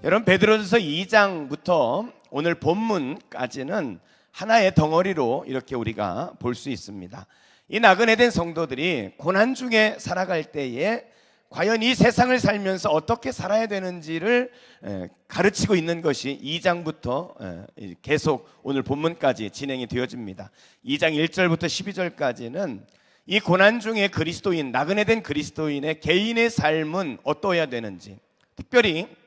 여러분, 베드로전서 2장부터 오늘 본문까지는 하나의 덩어리로 이렇게 우리가 볼 수 있습니다. 이 나그네된 성도들이 고난 중에 살아갈 때에 과연 이 세상을 살면서 어떻게 살아야 되는지를 가르치고 있는 것이 2장부터 계속 오늘 본문까지 진행이 되어집니다. 2장 1절부터 12절까지는 이 고난 중에 그리스도인, 나그네된 그리스도인의 개인의 삶은 어떠해야 되는지, 특별히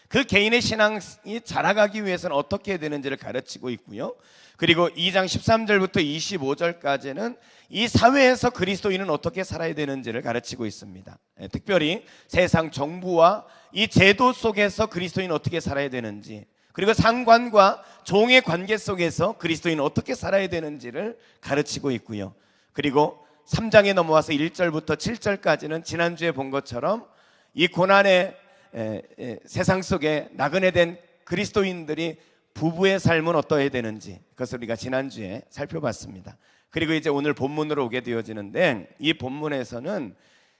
그 개인의 신앙이 자라가기 위해서는 어떻게 해야 되는지를 가르치고 있고요. 그리고 2장 13절부터 25절까지는 이 사회에서 그리스도인은 어떻게 살아야 되는지를 가르치고 있습니다. 특별히 세상 정부와 이 제도 속에서 그리스도인은 어떻게 살아야 되는지, 그리고 상관과 종의 관계 속에서 그리스도인은 어떻게 살아야 되는지를 가르치고 있고요. 그리고 3장에 넘어와서 1절부터 7절까지는 지난주에 본 것처럼 이 고난의 세상 속에 나그네된 그리스도인들이 부부의 삶은 어떠해야 되는지, 그것을 우리가 지난주에 살펴봤습니다. 그리고 이제 오늘 본문으로 오게 되어지는데, 이 본문에서는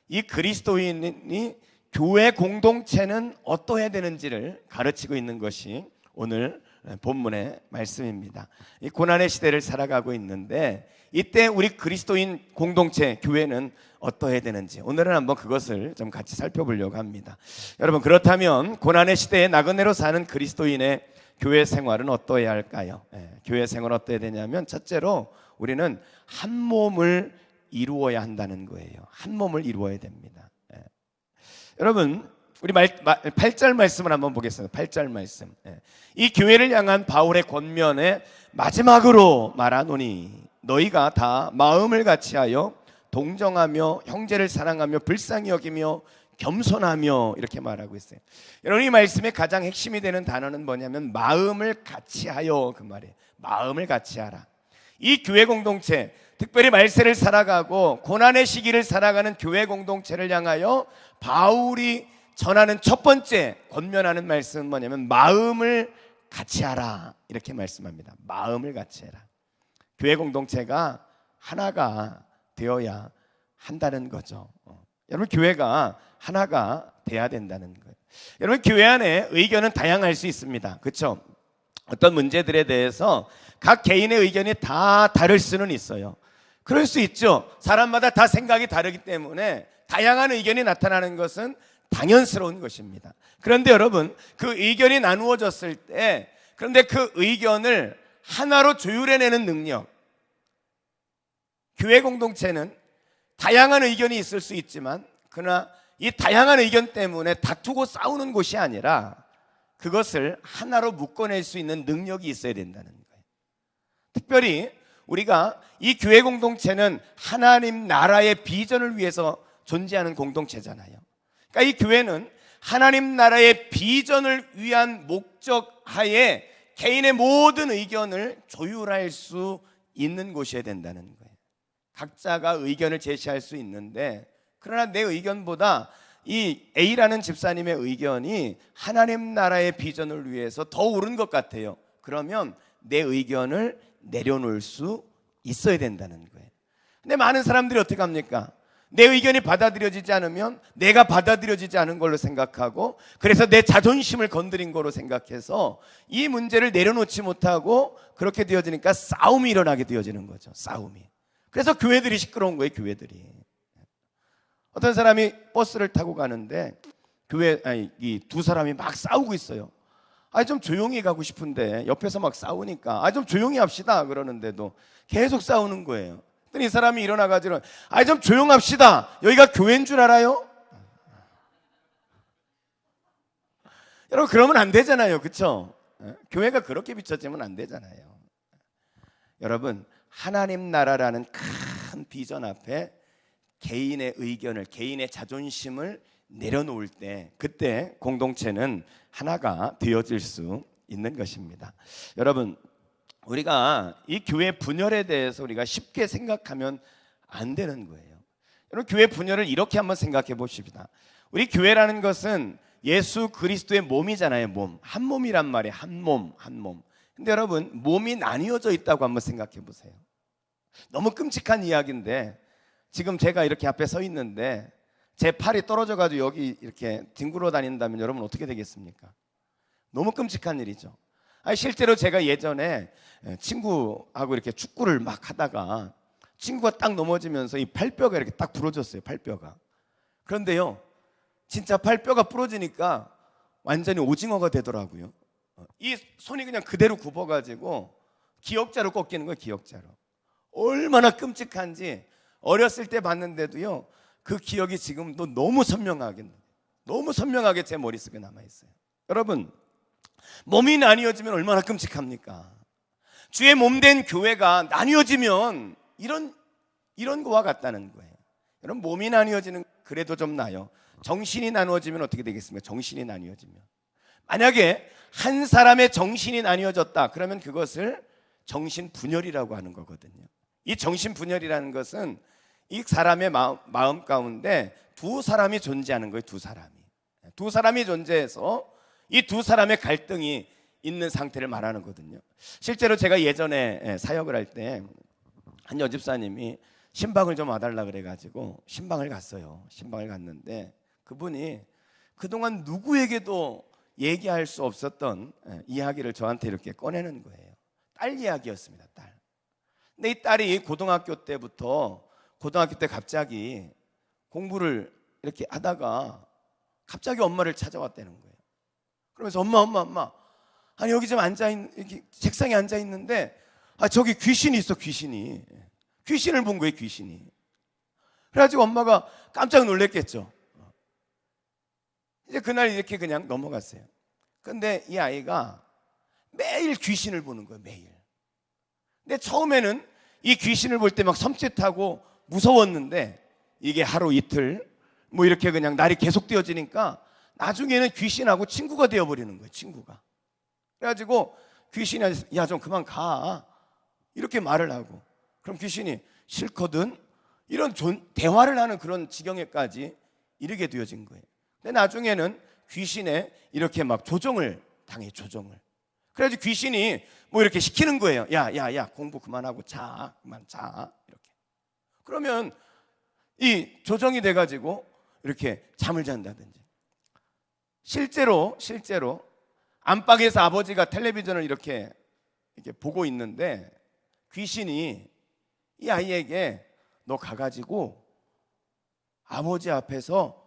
이 그리스도인이 교회 공동체는 어떠해야 되는지를 가르치고 있는 것이 오늘 본문의 말씀입니다. 이 고난의 시대를 살아가고 있는데 이때 우리 그리스도인 공동체, 교회는 어떠해야 되는지 오늘은 한번 그것을 좀 같이 살펴보려고 합니다. 여러분, 그렇다면 고난의 시대에 나그네로 사는 그리스도인의 교회 생활은 어떠해야 할까요? 교회 생활은 어떠해야 되냐면, 첫째로 우리는 한 몸을 이루어야 한다는 거예요. 한 몸을 이루어야 됩니다. 여러분, 우리 8절 말씀을 한번 보겠습니다. 8절 말씀. 이 교회를 향한 바울의 권면에 마지막으로 말하노니 너희가 다 마음을 같이하여 동정하며 형제를 사랑하며 불쌍히 여기며 겸손하며, 이렇게 말하고 있어요. 여러분, 이 말씀의 가장 핵심이 되는 단어는 뭐냐면 마음을 같이하여, 그 말이에요. 마음을 같이하라. 이 교회 공동체, 특별히 말세를 살아가고 고난의 시기를 살아가는 교회 공동체를 향하여 바울이 전하는 첫 번째 권면하는 말씀은 뭐냐면 마음을 같이하라, 이렇게 말씀합니다. 마음을 같이해라. 교회 공동체가 하나가 되어야 한다는 거죠. 여러분, 교회가 하나가 돼야 된다는 거예요. 여러분, 교회 안에 의견은 다양할 수 있습니다. 그렇죠? 어떤 문제들에 대해서 각 개인의 의견이 다 다를 수는 있어요. 그럴 수 있죠. 사람마다 다 생각이 다르기 때문에 다양한 의견이 나타나는 것은 당연스러운 것입니다. 그런데 여러분, 그 의견이 나누어졌을 때, 그런데 그 의견을 하나로 조율해내는 능력, 교회 공동체는 다양한 의견이 있을 수 있지만 그러나 이 다양한 의견 때문에 다투고 싸우는 곳이 아니라 그것을 하나로 묶어낼 수 있는 능력이 있어야 된다는 거예요. 특별히 우리가 이 교회 공동체는 하나님 나라의 비전을 위해서 존재하는 공동체잖아요. 그러니까 이 교회는 하나님 나라의 비전을 위한 목적 하에 개인의 모든 의견을 조율할 수 있는 곳이어야 된다는 거예요. 각자가 의견을 제시할 수 있는데, 그러나 내 의견보다 이 A라는 집사님의 의견이 하나님 나라의 비전을 위해서 더 옳은 것 같아요. 그러면 내 의견을 내려놓을 수 있어야 된다는 거예요. 근데 많은 사람들이 어떻게 합니까? 내 의견이 받아들여지지 않으면 내가 받아들여지지 않은 걸로 생각하고, 그래서 내 자존심을 건드린 걸로 생각해서 이 문제를 내려놓지 못하고 그렇게 되어지니까 싸움이 일어나게 되어지는 거죠. 싸움이. 그래서 교회들이 시끄러운 거예요. 교회들이. 어떤 사람이 버스를 타고 가는데 이 두 사람이 막 싸우고 있어요. 좀 조용히 가고 싶은데 옆에서 막 싸우니까 좀 조용히 합시다 그러는데도 계속 싸우는 거예요. 그랬더니 이 사람이 일어나가지고 좀 조용합시다. 여기가 교회인 줄 알아요? 여러분, 그러면 안 되잖아요. 그렇죠? 교회가 그렇게 비춰지면 안 되잖아요. 여러분, 하나님 나라라는 큰 비전 앞에 개인의 의견을, 개인의 자존심을 내려놓을 때, 그때 공동체는 하나가 되어질 수 있는 것입니다. 여러분, 우리가 이 교회 분열에 대해서 우리가 쉽게 생각하면 안 되는 거예요. 여러분, 교회 분열을 이렇게 한번 생각해 보십시다. 우리 교회라는 것은 예수 그리스도의 몸이잖아요. 몸. 한 몸이란 말이에요. 한 몸, 한 몸. 근데 여러분, 몸이 나뉘어져 있다고 한번 생각해 보세요. 너무 끔찍한 이야기인데, 지금 제가 이렇게 앞에 서 있는데 제 팔이 떨어져 가지고 여기 이렇게 뒹굴어 다닌다면 여러분 어떻게 되겠습니까? 너무 끔찍한 일이죠. 실제로 제가 예전에 친구하고 이렇게 축구를 막 하다가 친구가 딱 넘어지면서 이 팔뼈가 이렇게 딱 부러졌어요. 팔뼈가. 그런데요, 진짜 팔뼈가 부러지니까 완전히 오징어가 되더라고요. 이 손이 그냥 그대로 굽어가지고 기역자로 꺾이는 거예요. 기역자로. 얼마나 끔찍한지 어렸을 때 봤는데도요, 그 기억이 지금도 너무 선명하게 제 머릿속에 남아있어요. 여러분, 몸이 나뉘어지면 얼마나 끔찍합니까? 주의 몸된 교회가 나뉘어지면 이런 거와 같다는 거예요. 여러분, 몸이 나뉘어지는 그래도 좀 나요. 정신이 나누어지면 어떻게 되겠습니까? 정신이 나뉘어지면, 만약에 한 사람의 정신이 나뉘어졌다, 그러면 그것을 정신분열이라고 하는 거거든요. 이 정신분열이라는 것은 이 사람의 마음 가운데 두 사람이 존재하는 거예요. 두 사람이 존재해서 이 두 사람의 갈등이 있는 상태를 말하는 거거든요. 실제로 제가 예전에 사역을 할 때 한 여집사님이 신방을 좀 와달라 그래가지고 신방을 갔어요. 신방을 갔는데 그분이 그동안 누구에게도 얘기할 수 없었던 이야기를 저한테 이렇게 꺼내는 거예요. 딸 이야기였습니다. 딸. 근데 이 딸이 고등학교 때 갑자기 공부를 이렇게 하다가 갑자기 엄마를 찾아왔다는 거예요. 그러면서 엄마, 아니 여기 좀 이렇게 책상에 앉아 있는데 저기 귀신이 있어. 귀신을 본 거예요. 귀신이. 그래가지고 엄마가 깜짝 놀랐겠죠. 이제 그날 이렇게 그냥 넘어갔어요. 근데 이 아이가 매일 귀신을 보는 거예요. 매일. 근데 처음에는 이 귀신을 볼 때 막 섬찟하고 무서웠는데 이게 하루 이틀 뭐 이렇게 그냥 날이 계속되어지니까 나중에는 귀신하고 친구가 되어버리는 거예요. 친구가. 그래가지고 귀신이 야 좀 그만 가 이렇게 말을 하고, 그럼 귀신이 싫거든 이런 대화를 하는 그런 지경에까지 이르게 되어진 거예요. 근데 나중에는 귀신에 이렇게 막 조종을 당해. 그래가지고 귀신이 뭐 이렇게 시키는 거예요. 야 공부 그만하고 그만 자 이렇게. 그러면 이 조정이 돼가지고 이렇게 잠을 잔다든지. 실제로 안방에서 아버지가 텔레비전을 이렇게 보고 있는데 귀신이 이 아이에게 너 가가지고 아버지 앞에서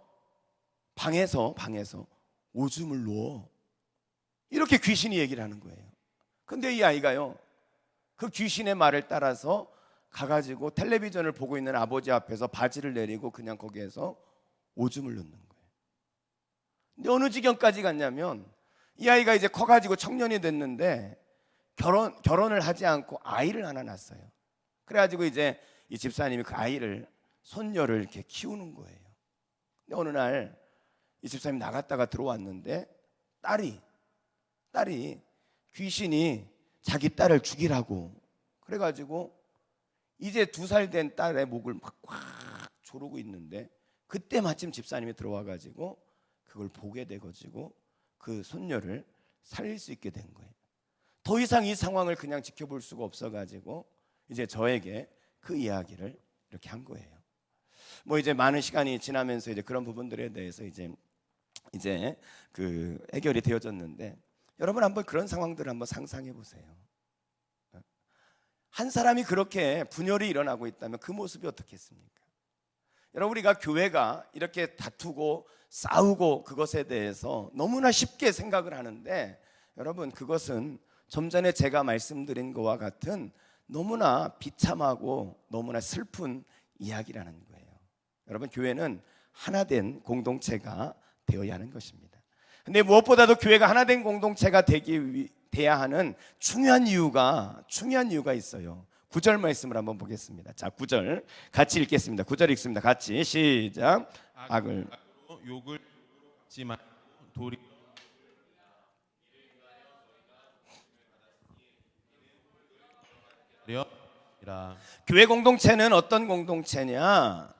방에서 오줌을 누워 이렇게 귀신이 얘기를 하는 거예요. 근데 이 아이가요, 그 귀신의 말을 따라서 가가지고 텔레비전을 보고 있는 아버지 앞에서 바지를 내리고 그냥 거기에서 오줌을 넣는 거예요. 근데 어느 지경까지 갔냐면 이 아이가 이제 커가지고 청년이 됐는데 결혼을 하지 않고 아이를 하나 낳았어요. 그래가지고 이제 이 집사님이 그 아이를, 손녀를 이렇게 키우는 거예요. 근데 어느 날 이 집사님이 나갔다가 들어왔는데 딸이 귀신이 자기 딸을 죽이라고 그래가지고 이제 2살 된 딸의 목을 막 꽉 조르고 있는데 그때 마침 집사님이 들어와가지고 그걸 보게 돼가지고 그 손녀를 살릴 수 있게 된 거예요. 더 이상 이 상황을 그냥 지켜볼 수가 없어가지고 이제 저에게 그 이야기를 이렇게 한 거예요. 뭐 이제 많은 시간이 지나면서 이제 그런 부분들에 대해서 이제 그 해결이 되어졌는데, 여러분 한번 그런 상황들을 한번 상상해 보세요. 한 사람이 그렇게 분열이 일어나고 있다면 그 모습이 어떻겠습니까? 여러분, 우리가 교회가 이렇게 다투고 싸우고 그것에 대해서 너무나 쉽게 생각을 하는데, 여러분 그것은 좀 전에 제가 말씀드린 것과 같은 너무나 비참하고 너무나 슬픈 이야기라는 거예요. 여러분, 교회는 하나된 공동체가 되어야 하는 것입니다. 근데 무엇보다도 교회가 하나된 공동체가 돼야 하는 중요한 이유가 있어요. 9절 말씀을 한번 보겠습니다. 자, 9절 같이 읽겠습니다. 9절 읽습니다. 같이 시작. 악을 욕을 지만 도리 교회 공동체는 어떤 공동체냐?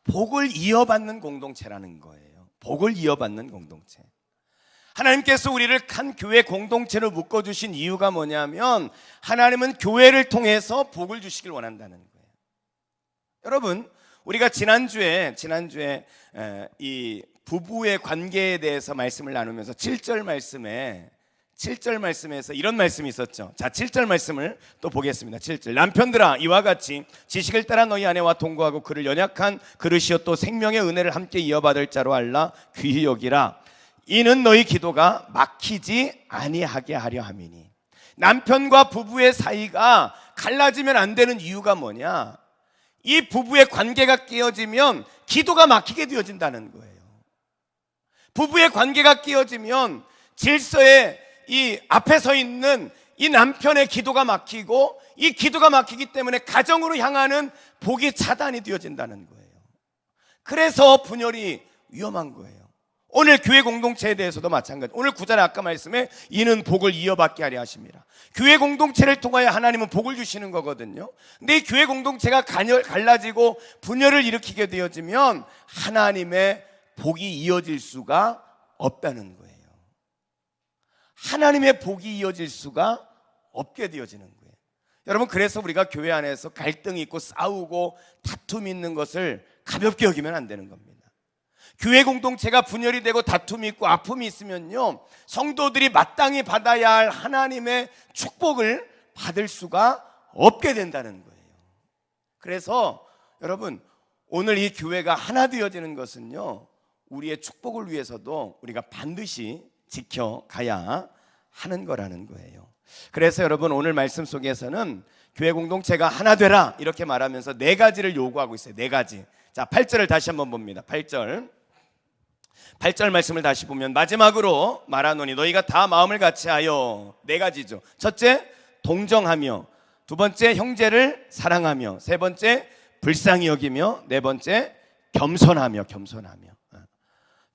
복을 이어받는 공동체라는 거예요. 복을 이어받는 공동체. 하나님께서 우리를 한 교회 공동체로 묶어주신 이유가 뭐냐면 하나님은 교회를 통해서 복을 주시길 원한다는 거예요. 여러분, 우리가 지난주에 이 부부의 관계에 대해서 말씀을 나누면서 7절 말씀에 7절 말씀에서 이런 말씀이 있었죠. 자, 7절 말씀을 또 보겠습니다. 7절. 남편들아, 이와 같이 지식을 따라 너희 아내와 동거하고 그를 연약한 그릇이요 또 생명의 은혜를 함께 이어받을 자로 알라 귀히 여기라. 이는 너희 기도가 막히지 아니하게 하려 함이니. 남편과 부부의 사이가 갈라지면 안 되는 이유가 뭐냐? 이 부부의 관계가 깨어지면 기도가 막히게 되어진다는 거예요. 부부의 관계가 깨어지면 질서에 이 앞에 서 있는 이 남편의 기도가 막히고, 이 기도가 막히기 때문에 가정으로 향하는 복이 차단이 되어진다는 거예요. 그래서 분열이 위험한 거예요. 오늘 교회 공동체에 대해서도 마찬가지. 오늘 9절에 아까 말씀에 이는 복을 이어받게 하려 하십니다. 교회 공동체를 통하여 하나님은 복을 주시는 거거든요. 근데 이 교회 공동체가 갈라지고 분열을 일으키게 되어지면 하나님의 복이 이어질 수가 없다는 거예요. 하나님의 복이 이어질 수가 없게 되어지는 거예요. 여러분, 그래서 우리가 교회 안에서 갈등이 있고 싸우고 다툼이 있는 것을 가볍게 여기면 안 되는 겁니다. 교회 공동체가 분열이 되고 다툼이 있고 아픔이 있으면요, 성도들이 마땅히 받아야 할 하나님의 축복을 받을 수가 없게 된다는 거예요. 그래서 여러분, 오늘 이 교회가 하나 되어지는 것은요, 우리의 축복을 위해서도 우리가 반드시 지켜가야 하는 거라는 거예요. 그래서 여러분, 오늘 말씀 속에서는 교회 공동체가 하나 되라 이렇게 말하면서 4가지를 요구하고 있어요. 4가지. 자, 8절을 다시 한번 봅니다. 8절 말씀을 다시 보면 마지막으로 말하노니 너희가 다 마음을 같이하여. 4가지죠. 첫째, 동정하며. 두 번째, 형제를 사랑하며. 세 번째, 불쌍히 여기며. 네 번째, 겸손하며.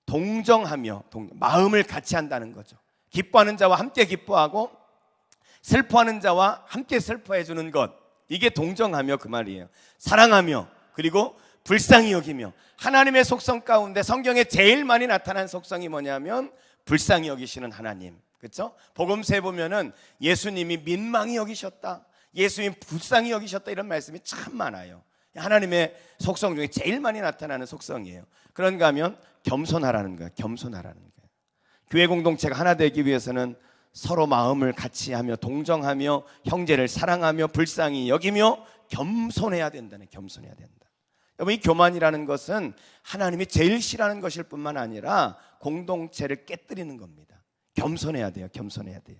동정하며, 마음을 같이 한다는 거죠. 기뻐하는 자와 함께 기뻐하고 슬퍼하는 자와 함께 슬퍼해 주는 것, 이게 동정하며 그 말이에요. 사랑하며, 그리고 불쌍히 여기며. 하나님의 속성 가운데 성경에 제일 많이 나타난 속성이 뭐냐면 불쌍히 여기시는 하나님, 그렇죠? 복음서에 보면은 예수님이 민망히 여기셨다, 예수님 불쌍히 여기셨다, 이런 말씀이 참 많아요. 하나님의 속성 중에 제일 많이 나타나는 속성이에요. 그런가 하면 겸손하라는 거예요. 겸손하라는 거예요. 교회 공동체가 하나 되기 위해서는 서로 마음을 같이 하며 동정하며 형제를 사랑하며 불쌍히 여기며 겸손해야 된다네. 겸손해야 된다. 여러분, 이 교만이라는 것은 하나님이 제일 싫어하는 것일 뿐만 아니라 공동체를 깨뜨리는 겁니다. 겸손해야 돼요. 겸손해야 돼요.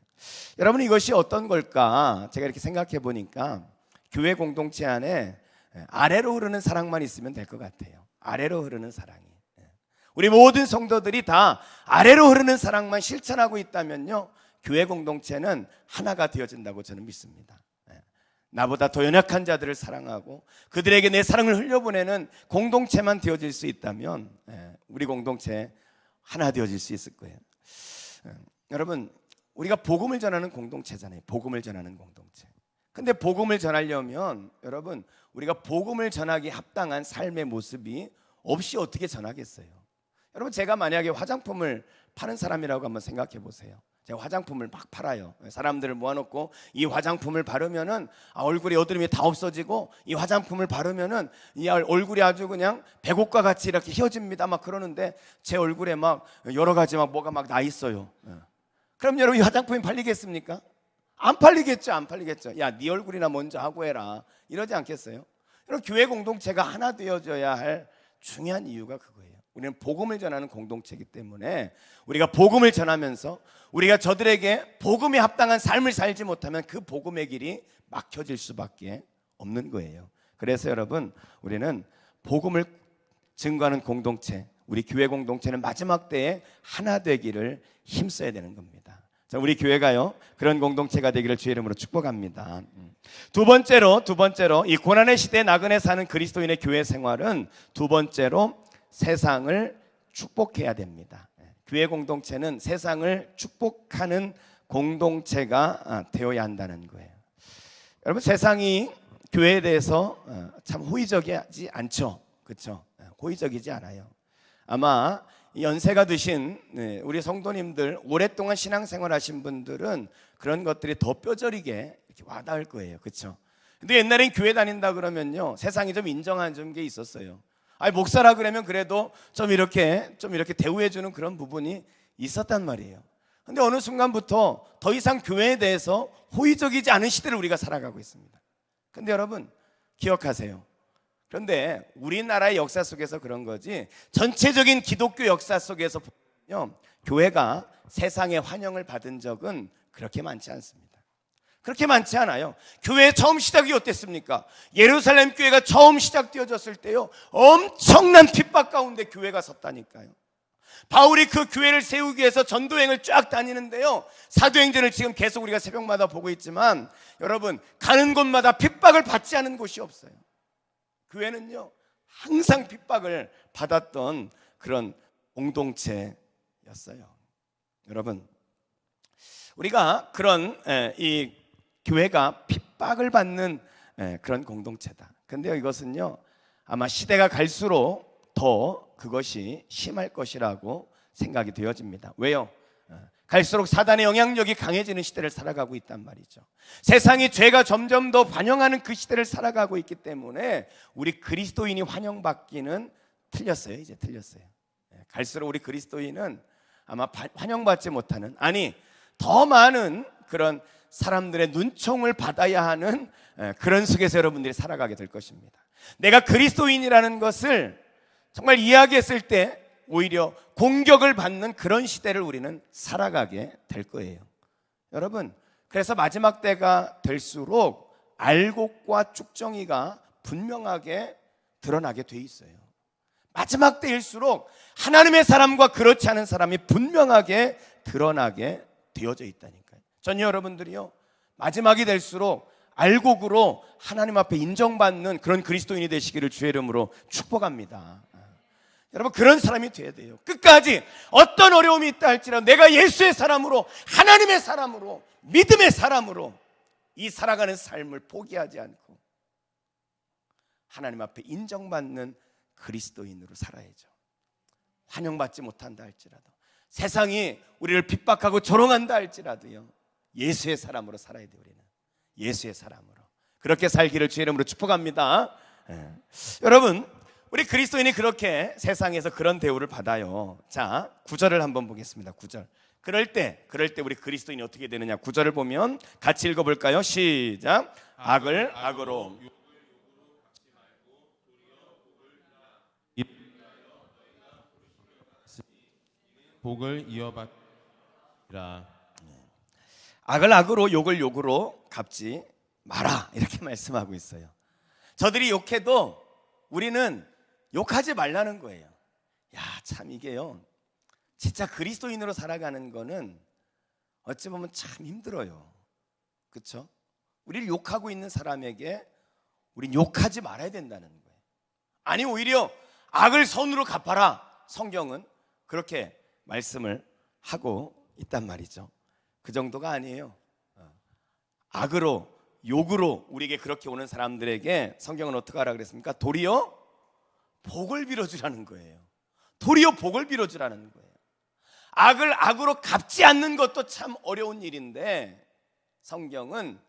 여러분, 이것이 어떤 걸까? 제가 이렇게 생각해 보니까 교회 공동체 안에 아래로 흐르는 사랑만 있으면 될 것 같아요. 아래로 흐르는 사랑이. 우리 모든 성도들이 다 아래로 흐르는 사랑만 실천하고 있다면요, 교회 공동체는 하나가 되어진다고 저는 믿습니다. 나보다 더 연약한 자들을 사랑하고 그들에게 내 사랑을 흘려보내는 공동체만 되어질 수 있다면 우리 공동체 하나 되어질 수 있을 거예요. 여러분, 우리가 복음을 전하는 공동체잖아요. 복음을 전하는 공동체. 근데 복음을 전하려면 여러분, 우리가 복음을 전하기 합당한 삶의 모습이 없이 어떻게 전하겠어요? 여러분, 제가 만약에 화장품을 파는 사람이라고 한번 생각해 보세요. 제가 화장품을 막 팔아요. 사람들을 모아놓고 이 화장품을 바르면은 얼굴에 여드름이 다 없어지고, 이 화장품을 바르면은 이 얼굴이 아주 그냥 백옥과 같이 이렇게 휘어집니다. 막 그러는데 제 얼굴에 막 여러 가지 막 뭐가 막 나 있어요. 그럼 여러분, 이 화장품이 팔리겠습니까? 안 팔리겠죠. 안 팔리겠죠. 야, 네 얼굴이나 먼저 하고 해라, 이러지 않겠어요? 여러분, 교회 공동체가 하나 되어져야 할 중요한 이유가 그거예요. 우리는 복음을 전하는 공동체이기 때문에 우리가 복음을 전하면서 우리가 저들에게 복음에 합당한 삶을 살지 못하면 그 복음의 길이 막혀질 수밖에 없는 거예요. 그래서 여러분, 우리는 복음을 증거하는 공동체, 우리 교회 공동체는 마지막 때에 하나 되기를 힘써야 되는 겁니다. 자, 우리 교회가요, 그런 공동체가 되기를 주의 이름으로 축복합니다. 두 번째로 이 고난의 시대에 나그네 사는 그리스도인의 교회 생활은 두 번째로 세상을 축복해야 됩니다. 교회 공동체는 세상을 축복하는 공동체가 되어야 한다는 거예요. 여러분, 세상이 교회에 대해서 참 호의적이지 않죠, 그렇죠? 호의적이지 않아요. 아마 연세가 드신 우리 성도님들, 오랫동안 신앙생활 하신 분들은 그런 것들이 더 뼈저리게 이렇게 와닿을 거예요, 그렇죠? 근데 옛날엔 교회 다닌다 그러면요, 세상이 좀 인정하는 게 있었어요. 아니, 목사라 그러면 그래도 좀 이렇게 대우해 주는 그런 부분이 있었단 말이에요. 근데 어느 순간부터 더 이상 교회에 대해서 호의적이지 않은 시대를 우리가 살아가고 있습니다. 근데 여러분 기억하세요. 그런데 우리나라의 역사 속에서 그런 거지, 전체적인 기독교 역사 속에서 보면요, 교회가 세상의 환영을 받은 적은 그렇게 많지 않습니다. 그렇게 많지 않아요. 교회 처음 시작이 어땠습니까? 예루살렘 교회가 처음 시작되어졌을 때요, 엄청난 핍박 가운데 교회가 섰다니까요. 바울이 그 교회를 세우기 위해서 전도행을 쫙 다니는데요, 사도행전을 지금 계속 우리가 새벽마다 보고 있지만 여러분, 가는 곳마다 핍박을 받지 않은 곳이 없어요. 교회는요 항상 핍박을 받았던 그런 공동체였어요. 여러분, 우리가 그런 이 교회가 핍박을 받는 그런 공동체다. 근데요, 이것은요 아마 시대가 갈수록 더 그것이 심할 것이라고 생각이 되어집니다. 왜요? 갈수록 사단의 영향력이 강해지는 시대를 살아가고 있단 말이죠. 세상이 죄가 점점 더 반영하는 그 시대를 살아가고 있기 때문에 우리 그리스도인이 환영받기는 틀렸어요. 이제 틀렸어요. 갈수록 우리 그리스도인은 아마 환영받지 못하는, 아니 더 많은 그런 사람들의 눈총을 받아야 하는 그런 속에서 여러분들이 살아가게 될 것입니다. 내가 그리스도인이라는 것을 정말 이야기했을 때 오히려 공격을 받는 그런 시대를 우리는 살아가게 될 거예요. 여러분, 그래서 마지막 때가 될수록 알곡과 쭉정이가 분명하게 드러나게 돼 있어요. 마지막 때일수록 하나님의 사람과 그렇지 않은 사람이 분명하게 드러나게 되어져 있다니까요. 전 여러분들이요, 마지막이 될수록 알곡으로 하나님 앞에 인정받는 그런 그리스도인이 되시기를 주의 이름으로 축복합니다. 여러분, 그런 사람이 돼야 돼요. 끝까지 어떤 어려움이 있다 할지라도 내가 예수의 사람으로, 하나님의 사람으로, 믿음의 사람으로 이 살아가는 삶을 포기하지 않고 하나님 앞에 인정받는 그리스도인으로 살아야죠. 환영받지 못한다 할지라도, 세상이 우리를 핍박하고 조롱한다 할지라도요, 예수의 사람으로 살아야 돼요. 우리는 예수의 사람으로 그렇게 살기를 주의 이름으로 축복합니다. 여러분, 우리 그리스도인이 그렇게 세상에서 그런 대우를 받아요. 자, 9절을 한번 보겠습니다. 9절. 그럴 때 우리 그리스도인이 어떻게 되느냐? 9절을 보면 같이 읽어볼까요? 시작. 악을 악으로, 복을 이어받으라. 악을 악으로, 욕을 욕으로 갚지 마라, 이렇게 말씀하고 있어요. 저들이 욕해도 우리는 욕하지 말라는 거예요. 야, 참 이게요, 진짜 그리스도인으로 살아가는 거는 어찌 보면 참 힘들어요. 그렇죠? 우리를 욕하고 있는 사람에게 우린 욕하지 말아야 된다는 거예요. 아니, 오히려 악을 선으로 갚아라, 성경은 그렇게 말씀을 하고 있단 말이죠. 그 정도가 아니에요. 악으로, 욕으로 우리에게 그렇게 오는 사람들에게 성경은 어떻게 하라 그랬습니까? 도리어 복을 빌어주라는 거예요. 도리어 복을 빌어주라는 거예요. 악을 악으로 갚지 않는 것도 참 어려운 일인데 성경은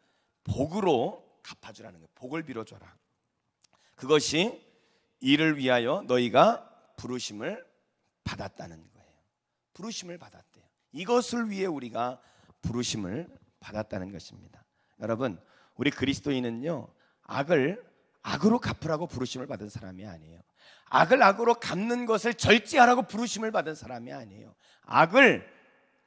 복으로 갚아주라는 거예요. 복을 빌어줘라. 그것이 이를 위하여 너희가 부르심을 받았다는 거예요. 부르심을 받았대요. 이것을 위해 우리가 부르심을 받았다는 것입니다. 여러분, 우리 그리스도인은요, 악을 악으로 갚으라고 부르심을 받은 사람이 아니에요. 악을 악으로 갚는 것을 절제하라고 부르심을 받은 사람이 아니에요. 악을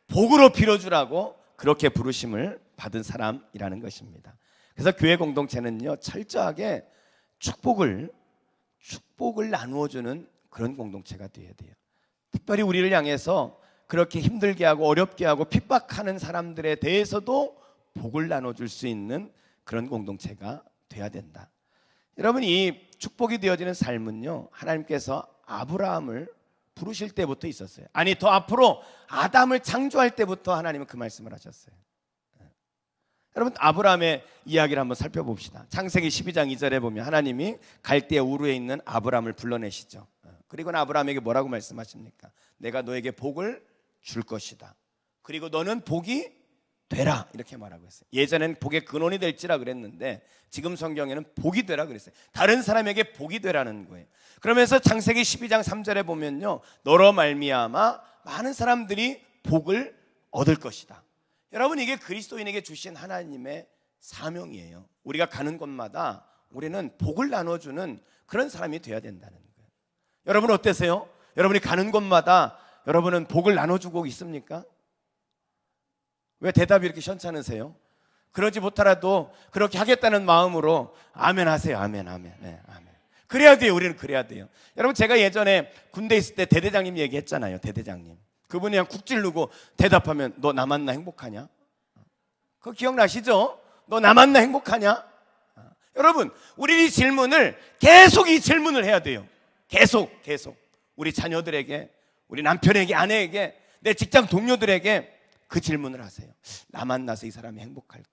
복으로 빌어주라고 그렇게 부르심을 받은 사람이라는 것입니다. 그래서 교회 공동체는요, 철저하게 축복을 나누어주는 그런 공동체가 되어야 돼요. 특별히 우리를 향해서 그렇게 힘들게 하고 어렵게 하고 핍박하는 사람들에 대해서도 복을 나눠줄 수 있는 그런 공동체가 돼야 된다. 여러분, 이 축복이 되어지는 삶은요, 하나님께서 아브라함을 부르실 때부터 있었어요. 아니, 더 앞으로 아담을 창조할 때부터 하나님은 그 말씀을 하셨어요. 여러분, 아브라함의 이야기를 한번 살펴봅시다. 창세기 12장 2절에 보면 하나님이 갈대아 우르에 있는 아브라함을 불러내시죠. 그리고 아브라함에게 뭐라고 말씀하십니까? 내가 너에게 복을 줄 것이다. 그리고 너는 복이 되라, 이렇게 말하고 있어요. 예전에는 복의 근원이 될지라 그랬는데 지금 성경에는 복이 되라 그랬어요. 다른 사람에게 복이 되라는 거예요. 그러면서 창세기 12장 3절에 보면요, 너로 말미암아 많은 사람들이 복을 얻을 것이다. 여러분, 이게 그리스도인에게 주신 하나님의 사명이에요. 우리가 가는 곳마다 우리는 복을 나눠주는 그런 사람이 되어야 된다는 거예요. 여러분 어떠세요? 여러분이 가는 곳마다 여러분은 복을 나눠주고 있습니까? 왜 대답이 이렇게 현찮으세요? 그러지 못하라도 그렇게 하겠다는 마음으로 아멘 하세요. 아멘, 아멘. 네, 아멘. 그래야 돼요. 우리는 그래야 돼요. 여러분, 제가 예전에 군대 있을 때 대대장님 얘기했잖아요. 대대장님. 그분이 그냥 국 찌르고 대답하면 너 나 만나 행복하냐? 그거 기억나시죠? 너 나 만나 행복하냐? 여러분, 우리 이 질문을 계속 이 질문을 해야 돼요. 계속 우리 자녀들에게, 우리 남편에게, 아내에게, 내 직장 동료들에게 그 질문을 하세요. 나 만나서 이 사람이 행복할까?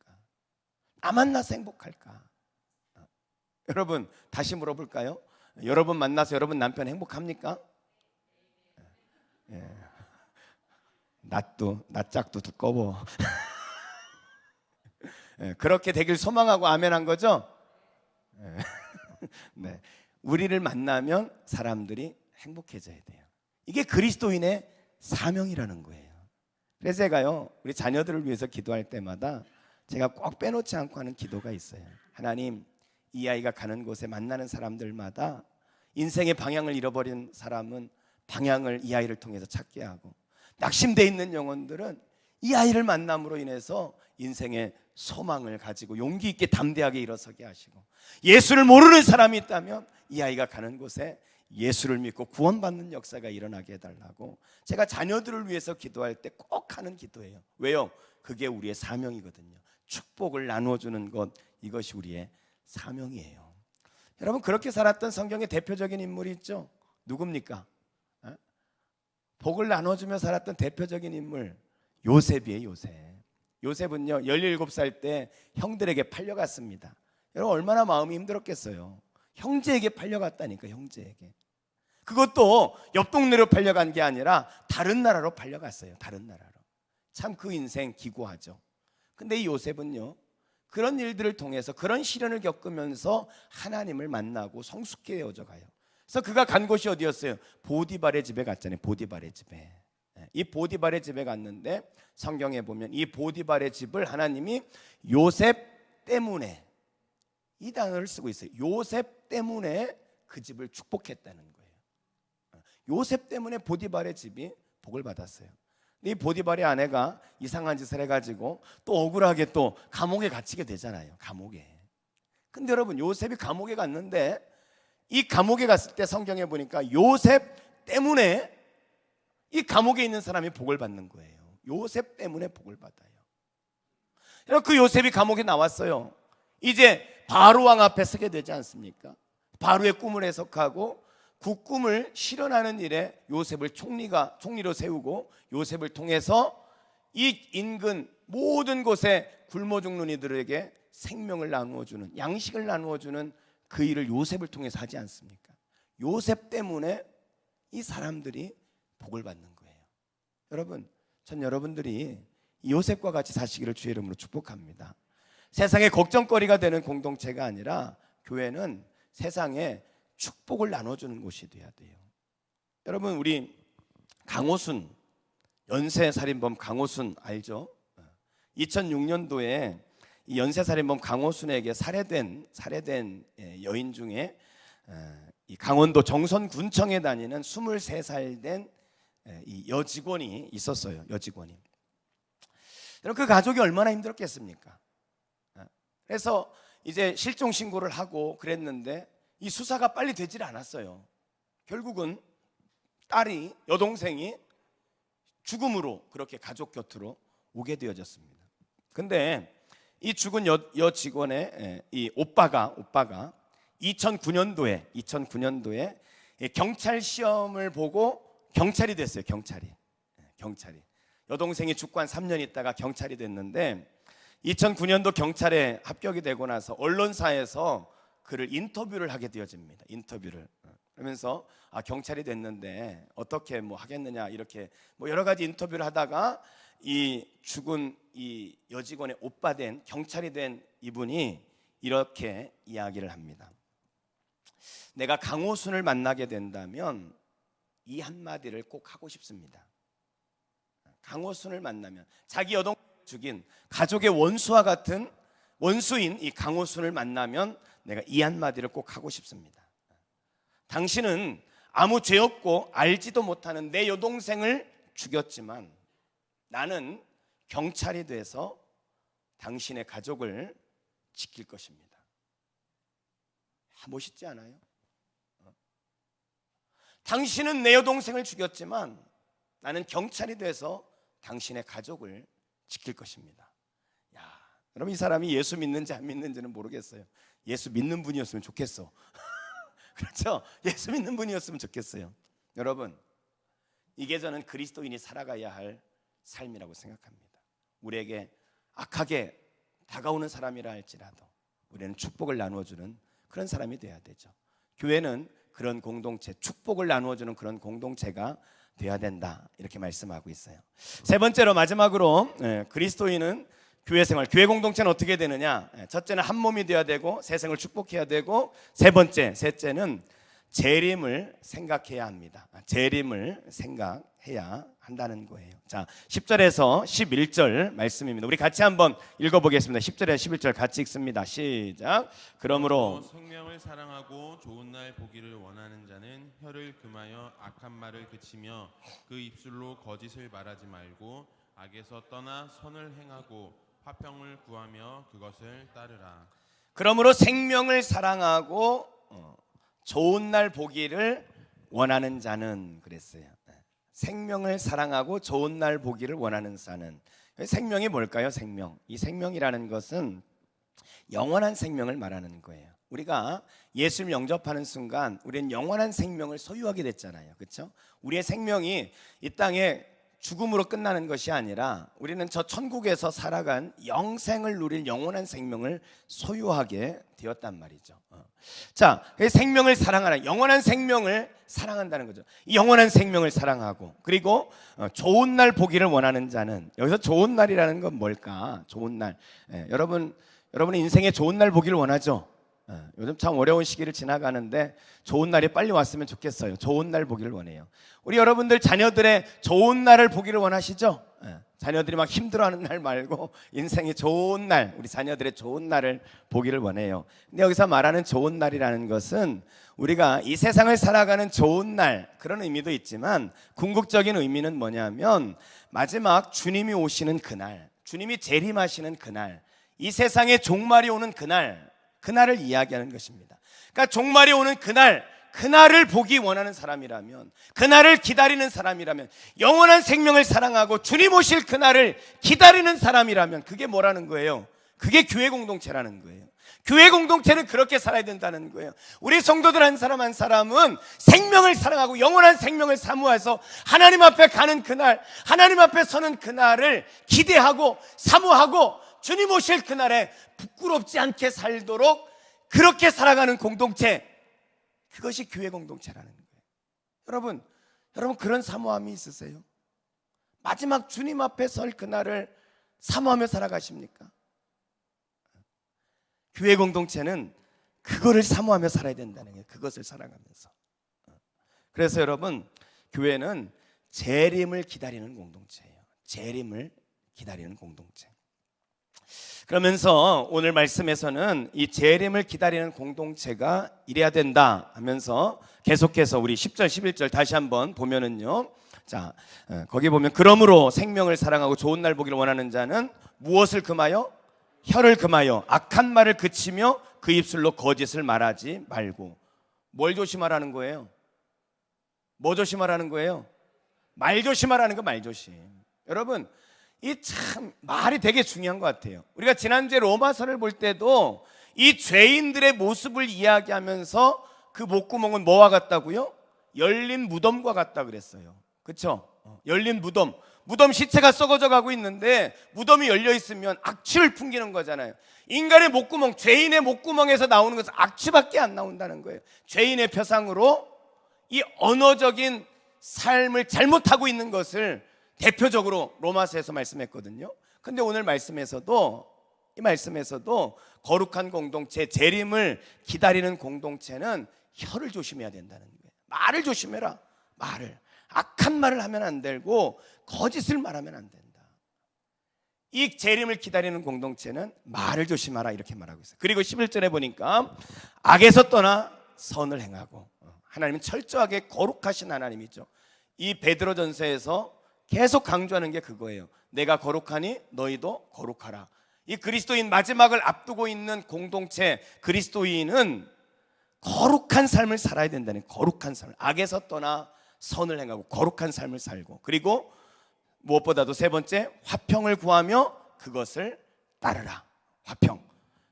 나 만나서 행복할까? 여러분, 다시 물어볼까요? 여러분 만나서 여러분 남편 행복합니까? 예. 낯짝도 두꺼워. 예. 그렇게 되길 소망하고 아멘한 거죠? 예. 네. 우리를 만나면 사람들이 행복해져야 돼요. 이게 그리스도인의 사명이라는 거예요. 그래서 제가요, 우리 자녀들을 위해서 기도할 때마다 제가 꼭 빼놓지 않고 하는 기도가 있어요. 하나님, 이 아이가 가는 곳에 만나는 사람들마다 인생의 방향을 잃어버린 사람은 방향을 이 아이를 통해서 찾게 하고, 낙심되어 있는 영혼들은 이 아이를 만남으로 인해서 인생의 소망을 가지고 용기 있게 담대하게 일어서게 하시고, 예수를 모르는 사람이 있다면 이 아이가 가는 곳에 예수를 믿고 구원받는 역사가 일어나게 해달라고 제가 자녀들을 위해서 기도할 때 꼭 하는 기도예요. 왜요? 그게 우리의 사명이거든요. 축복을 나누어주는 것, 이것이 우리의 사명이에요. 여러분, 그렇게 살았던 성경의 대표적인 인물이 있죠. 누굽니까? 복을 나눠주며 살았던 대표적인 인물, 요셉이에요. 요셉. 요셉은요, 17살 때 형들에게 팔려갔습니다. 여러분, 얼마나 마음이 힘들었겠어요. 형제에게 팔려갔다니까. 형제에게. 그것도 옆 동네로 팔려간 게 아니라 다른 나라로 팔려갔어요. 다른 나라로. 참 그 인생 기구하죠. 근데 이 요셉은요, 그런 일들을 통해서, 그런 시련을 겪으면서 하나님을 만나고 성숙해져 가요. 그래서 그가 간 곳이 어디였어요? 보디발의 집에 갔잖아요. 보디발의 집에. 이 보디발의 집에 갔는데 성경에 보면 이 보디발의 집을 하나님이 요셉 때문에, 이 단어를 쓰고 있어요. 요셉 때문에 그 집을 축복했다는 거예요. 요셉 때문에 보디발의 집이 복을 받았어요. 이 보디발의 아내가 이상한 짓을 해가지고 또 억울하게 또 감옥에 갇히게 되잖아요. 감옥에. 근데 여러분, 요셉이 감옥에 갔는데 이 감옥에 갔을 때 성경에 보니까 요셉 때문에 이 감옥에 있는 사람이 복을 받는 거예요. 요셉 때문에 복을 받아요. 여러분, 그 요셉이 감옥에 나왔어요. 이제 바로 왕 앞에 서게 되지 않습니까? 바로의 꿈을 해석하고 그 꿈을 실현하는 일에 요셉을 총리로 세우고, 요셉을 통해서 이 인근 모든 곳에 굶어 죽는 이들에게 생명을 나누어주는, 양식을 나누어주는 그 일을 요셉을 통해서 하지 않습니까? 요셉 때문에 이 사람들이 복을 받는 거예요. 여러분, 전 여러분들이 요셉과 같이 사시기를 주의 이름으로 축복합니다. 세상에 걱정거리가 되는 공동체가 아니라 교회는 세상에 축복을 나눠주는 곳이 돼야 돼요. 여러분, 우리 강호순, 연쇄살인범 강호순 알죠? 2006년도에 이 연쇄살인범 강호순에게 살해된 여인 중에 이 강원도 정선군청에 다니는 23살 된 이 여직원이 있었어요. 여직원이. 여러분, 그 가족이 얼마나 힘들었겠습니까? 그래서 이제 실종 신고를 하고 그랬는데 이 수사가 빨리 되질 않았어요. 결국은 딸이, 여동생이 죽음으로 그렇게 가족 곁으로 오게 되어졌습니다. 근데 이 죽은 여직원의 이 오빠가 2009년도에 경찰 시험을 보고 경찰이 됐어요. 경찰이. 여동생이 죽고 한 3년 있다가 경찰이 됐는데 2009년도 경찰에 합격이 되고 나서 언론사에서 그를 인터뷰를 하게 되어집니다. 인터뷰를. 그러면서 경찰이 됐는데 어떻게 뭐 하겠느냐, 이렇게 뭐 여러 가지 인터뷰를 하다가 이 죽은 이 여직원의 오빠 된, 경찰이 된 이분이 이렇게 이야기를 합니다. 내가 강호순을 만나게 된다면 이 한마디를 꼭 하고 싶습니다. 강호순을 만나면, 자기 여동 죽인 가족의 원수와 같은 원수인 이 강호순을 만나면 내가 이 한마디를 꼭 하고 싶습니다. 당신은 아무 죄 없고 알지도 못하는 내 여동생을 죽였지만 나는 경찰이 돼서 당신의 가족을 지킬 것입니다. 멋있지 않아요? 당신은 내 여동생을 죽였지만 나는 경찰이 돼서 당신의 가족을 지킬 것입니다. 야, 여러분, 이 사람이 예수 믿는지 안 믿는지는 모르겠어요. 예수 믿는 분이었으면 좋겠어. 그렇죠? 예수 믿는 분이었으면 좋겠어요. 여러분, 이게 저는 그리스도인이 살아가야 할 삶이라고 생각합니다. 우리에게 악하게 다가오는 사람이라 할지라도 우리는 축복을 나누어주는 그런 사람이 돼야 되죠. 교회는 그런 공동체, 축복을 나누어주는 그런 공동체가 돼야 된다, 이렇게 말씀하고 있어요. 세 번째로, 마지막으로, 그리스도인은 교회 생활, 교회 공동체는 어떻게 되느냐? 첫째는 한 몸이 되어야 되고 세상을 축복해야 되고, 셋째는 재림을 생각해야 합니다. 재림을 생각해야 한다는 거예요. 자, 10절에서 11절 말씀입니다. 우리 같이 한번 읽어보겠습니다. 10절에서 11절 같이 읽습니다. 시작. 그러므로 생명을 사랑하고 좋은 날 보기를 원하는 자는 혀를 금하여 악한 말을 그치며 그 입술로 거짓을 말하지 말고 악에서 떠나 선을 행하고 화평을 구하며 그것을 따르라. 그러므로 생명을 사랑하고 좋은 날 보기를 원하는 자는, 그랬어요. 생명을 사랑하고 좋은 날 보기를 원하는 자는, 생명이 뭘까요? 생명. 이 생명이라는 것은 영원한 생명을 말하는 거예요. 우리가 예수를 영접하는 순간 우리는 영원한 생명을 소유하게 됐잖아요. 그렇죠? 우리의 생명이 이 땅에 죽음으로 끝나는 것이 아니라 우리는 저 천국에서 살아간 영생을 누릴 영원한 생명을 소유하게 되었단 말이죠. 자, 생명을 사랑하라, 영원한 생명을 사랑한다는 거죠. 이 영원한 생명을 사랑하고, 그리고 좋은 날 보기를 원하는 자는, 여기서 좋은 날이라는 건 뭘까? 좋은 날, 여러분 인생에 좋은 날 보기를 원하죠. 요즘 참 어려운 시기를 지나가는데 좋은 날이 빨리 왔으면 좋겠어요. 좋은 날 보기를 원해요. 우리 여러분들 자녀들의 좋은 날을 보기를 원하시죠? 자녀들이 막 힘들어하는 날 말고 인생의 좋은 날, 우리 자녀들의 좋은 날을 보기를 원해요. 근데 여기서 말하는 좋은 날이라는 것은 우리가 이 세상을 살아가는 좋은 날, 그런 의미도 있지만 궁극적인 의미는 뭐냐면 마지막 주님이 오시는 그날, 주님이 재림하시는 그날, 이 세상에 종말이 오는 그날을 이야기하는 것입니다. 그러니까 종말이 오는 그날을 보기 원하는 사람이라면, 그날을 기다리는 사람이라면, 영원한 생명을 사랑하고 주님 오실 그날을 기다리는 사람이라면, 그게 뭐라는 거예요? 그게 교회 공동체라는 거예요. 교회 공동체는 그렇게 살아야 된다는 거예요. 우리 성도들 한 사람 한 사람은 생명을 사랑하고 영원한 생명을 사모해서 하나님 앞에 가는 그날, 하나님 앞에 서는 그날을 기대하고 사모하고 주님 오실 그날에 부끄럽지 않게 살도록 그렇게 살아가는 공동체, 그것이 교회 공동체라는 거예요. 여러분 그런 사모함이 있으세요? 마지막 주님 앞에 설 그날을 사모하며 살아가십니까? 교회 공동체는 그거를 사모하며 살아야 된다는 거예요. 그것을 살아가면서. 그래서 여러분, 교회는 재림을 기다리는 공동체예요. 재림을 기다리는 공동체. 그러면서 오늘 말씀에서는 이 재림을 기다리는 공동체가 이래야 된다 하면서 계속해서 우리 10절 11절 다시 한번 보면은요, 자, 거기 보면 그러므로 생명을 사랑하고 좋은 날 보기를 원하는 자는 무엇을 금하여? 혀를 금하여 악한 말을 그치며 그 입술로 거짓을 말하지 말고. 뭘 조심하라는 거예요? 뭐 조심하라는 거예요? 말 조심하라는 거, 말 조심. 여러분, 이 참 말이 되게 중요한 것 같아요. 우리가 지난주에 로마서를 볼 때도 이 죄인들의 모습을 이야기하면서 그 목구멍은 뭐와 같다고요? 열린 무덤과 같다 그랬어요. 그렇죠? 열린 무덤 시체가 썩어져 가고 있는데 무덤이 열려 있으면 악취를 풍기는 거잖아요. 인간의 목구멍, 죄인의 목구멍에서 나오는 것은 악취밖에 안 나온다는 거예요. 죄인의 표상으로 이 언어적인 삶을 잘못하고 있는 것을 대표적으로 로마서에서 말씀했거든요. 근데 오늘 말씀에서도, 이 말씀에서도 거룩한 공동체, 재림을 기다리는 공동체는 혀를 조심해야 된다는 거예요. 말을 조심해라. 말을. 악한 말을 하면 안 되고 거짓을 말하면 안 된다. 이 재림을 기다리는 공동체는 말을 조심하라 이렇게 말하고 있어요. 그리고 11절에 보니까 악에서 떠나 선을 행하고, 하나님은 철저하게 거룩하신 하나님이죠. 이 베드로전서에서 계속 강조하는 게 그거예요. 내가 거룩하니 너희도 거룩하라. 이 그리스도인 마지막을 앞두고 있는 공동체 그리스도인은 거룩한 삶을 살아야 된다는, 거룩한 삶을, 악에서 떠나 선을 행하고 거룩한 삶을 살고, 그리고 무엇보다도 세 번째, 화평을 구하며 그것을 따르라. 화평.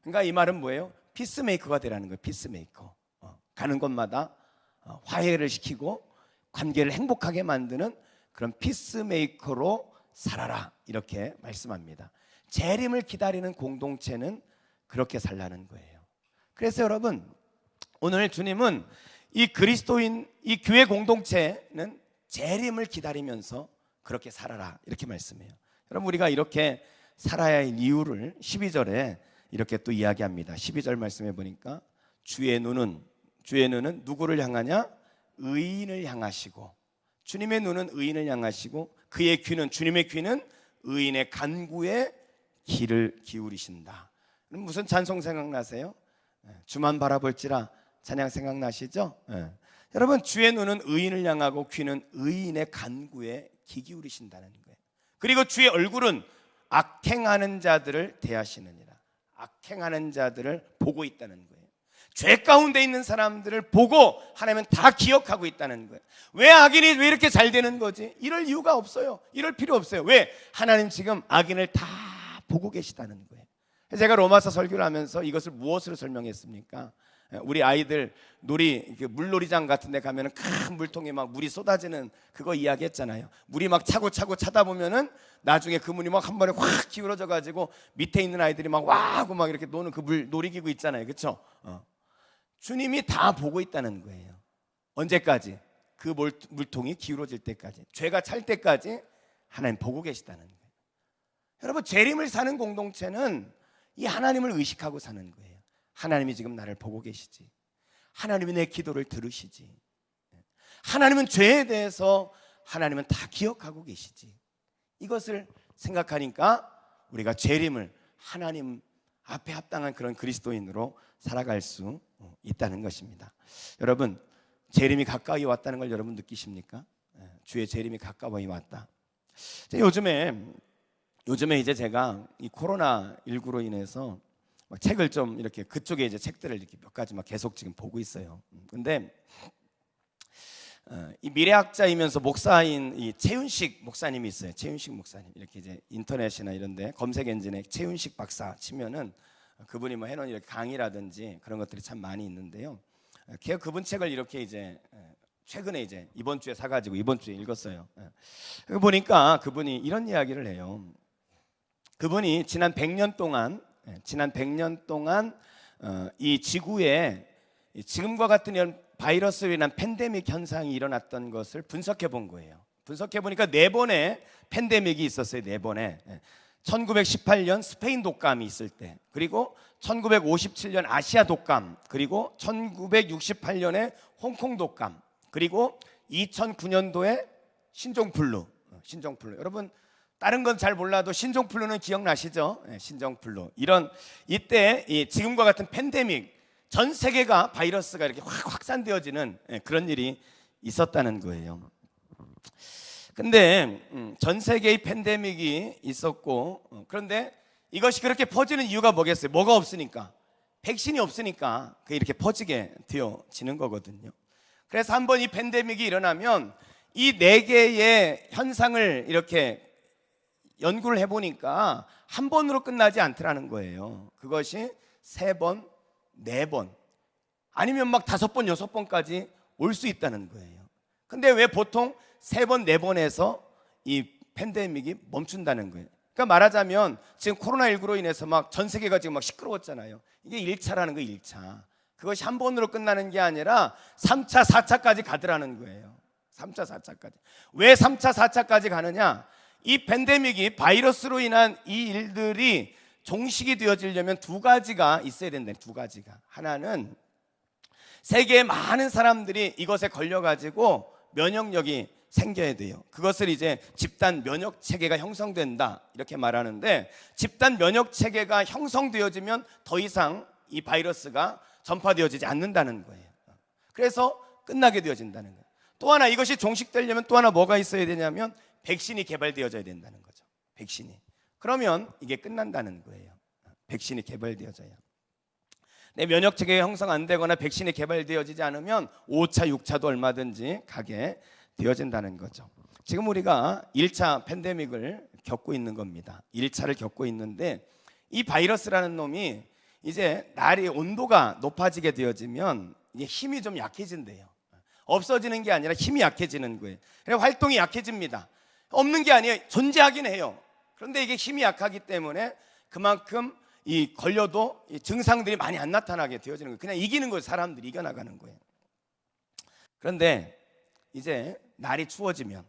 그러니까 이 말은 뭐예요? 피스메이커가 되라는 거예요. 피스메이커. 가는 곳마다 화해를 시키고 관계를 행복하게 만드는 그런 피스메이커로 살아라, 이렇게 말씀합니다. 재림을 기다리는 공동체는 그렇게 살라는 거예요. 그래서 여러분, 오늘 주님은 이 그리스도인, 이 교회 공동체는 재림을 기다리면서 그렇게 살아라, 이렇게 말씀해요. 여러분, 우리가 이렇게 살아야 할 이유를 12절에 이렇게 또 이야기합니다. 12절 말씀해 보니까 주의 눈은 누구를 향하냐? 의인을 향하시고, 주님의 눈은 의인을 향하시고 그의 귀는, 주님의 귀는 의인의 간구에 귀를 기울이신다. 무슨 찬송 생각나세요? 주만 바라볼지라 찬양 생각나시죠? 여러분, 주의 눈은 의인을 향하고 귀는 의인의 간구에 귀 기울이신다는 거예요. 그리고 주의 얼굴은 악행하는 자들을 대하시느니라. 악행하는 자들을 보고 있다는 거예요. 죄 가운데 있는 사람들을 보고 하나님은 다 기억하고 있다는 거예요. 왜 악인이 왜 이렇게 잘 되는 거지? 이럴 이유가 없어요. 이럴 필요 없어요. 왜? 하나님 지금 악인을 다 보고 계시다는 거예요. 제가 로마서 설교를 하면서 이것을 무엇으로 설명했습니까? 우리 아이들 물놀이장 같은 데 가면은 큰 물통에 막 물이 쏟아지는 그거 이야기했잖아요. 물이 막 차고 차다 보면은 나중에 그 물이 막 한 번에 확 기울어져 가지고 밑에 있는 아이들이 막 와 하고 막 이렇게 노는 그 놀이기구 있잖아요. 그렇죠? 주님이 다 보고 있다는 거예요. 언제까지? 그 물통이 기울어질 때까지, 죄가 찰 때까지 하나님 보고 계시다는 거예요. 여러분, 재림을 사는 공동체는 이 하나님을 의식하고 사는 거예요. 하나님이 지금 나를 보고 계시지. 하나님이 내 기도를 들으시지. 하나님은 죄에 대해서 하나님은 다 기억하고 계시지. 이것을 생각하니까 우리가 재림을 하나님 앞에 합당한 그런 그리스도인으로 살아갈 수 있다는 것입니다. 여러분, 재림이 가까이 왔다는 걸 여러분 느끼십니까? 주의 재림이 가까이 왔다. 요즘에 이제 제가 이 코로나19로 인해서 책을 좀 이렇게 그쪽에 이제 책들을 이렇게 몇 가지 막 계속 지금 보고 있어요. 근데 이 미래학자이면서 목사인 이 최윤식 목사님이 있어요. 최윤식 목사님, 이렇게 이제 인터넷이나 이런데 검색 엔진에 최윤식 박사 치면은 그분이 뭐 해놓은 이렇게 강의라든지 그런 것들이 참 많이 있는데요. 그분 책을 이렇게 이제 최근에 이제 이번 주에 사가지고 이번 주에 읽었어요. 보니까 그분이 이런 이야기를 해요. 그분이 지난 100년 동안 이 지구에 지금과 같은 이런 바이러스로 인한 팬데믹 현상이 일어났던 것을 분석해 본 거예요. 분석해 보니까 4번의 팬데믹이 있었어요. 4번에 1918년 스페인 독감이 있을 때, 그리고 1957년 아시아 독감, 그리고 1968년에 홍콩 독감, 그리고 2009년도에 신종플루. 여러분, 다른 건 잘 몰라도 신종플루는 기억나시죠? 신종플루. 이때 지금과 같은 팬데믹, 전 세계가 바이러스가 이렇게 확 확산되어지는 그런 일이 있었다는 거예요. 근데 전 세계의 팬데믹이 있었고, 그런데 이것이 그렇게 퍼지는 이유가 뭐겠어요? 뭐가 없으니까, 백신이 없으니까 그게 이렇게 퍼지게 되어지는 거거든요. 그래서 한번 이 팬데믹이 일어나면 이 4개의 현상을 이렇게 연구를 해보니까 한 번으로 끝나지 않더라는 거예요. 그것이 3번, 4번, 아니면 막 5번, 6번까지 올 수 있다는 거예요. 근데 왜 보통 3번, 4번에서 이 팬데믹이 멈춘다는 거예요? 그러니까 말하자면 지금 코로나19로 인해서 막 전 세계가 지금 막 시끄러웠잖아요. 이게 1차라는 거예요. 1차. 그것이 한 번으로 끝나는 게 아니라 3차, 4차까지 가더라는 거예요. 3차, 4차까지. 왜 3차, 4차까지 가느냐? 이 팬데믹이, 바이러스로 인한 이 일들이 종식이 되어지려면 2가지가 있어야 된다. 2가지가. 하나는 세계의 많은 사람들이 이것에 걸려가지고 면역력이 생겨야 돼요. 그것을 이제 집단 면역 체계가 형성된다 이렇게 말하는데, 집단 면역 체계가 형성되어지면 더 이상 이 바이러스가 전파되어지지 않는다는 거예요. 그래서 끝나게 되어진다는 거예요. 또 하나 이것이 종식되려면 또 하나 뭐가 있어야 되냐면 백신이 개발되어져야 된다는 거죠. 백신이. 그러면 이게 끝난다는 거예요. 백신이 개발되어져야. 내 면역 체계가 형성 안 되거나 백신이 개발되어지지 않으면 5차, 6차도 얼마든지 가게 되어진다는 거죠. 지금 우리가 1차 팬데믹을 겪고 있는 겁니다. 1차를 겪고 있는데, 이 바이러스라는 놈이 이제 날이 온도가 높아지게 되어지면 이게 힘이 좀 약해진대요. 없어지는 게 아니라 힘이 약해지는 거예요. 그래서 활동이 약해집니다. 없는 게 아니에요. 존재하긴 해요. 그런데 이게 힘이 약하기 때문에 그만큼 이 걸려도 이 증상들이 많이 안 나타나게 되어지는 거예요. 그냥 이기는 거예요. 사람들이 이겨나가는 거예요. 그런데 이제 날이 추워지면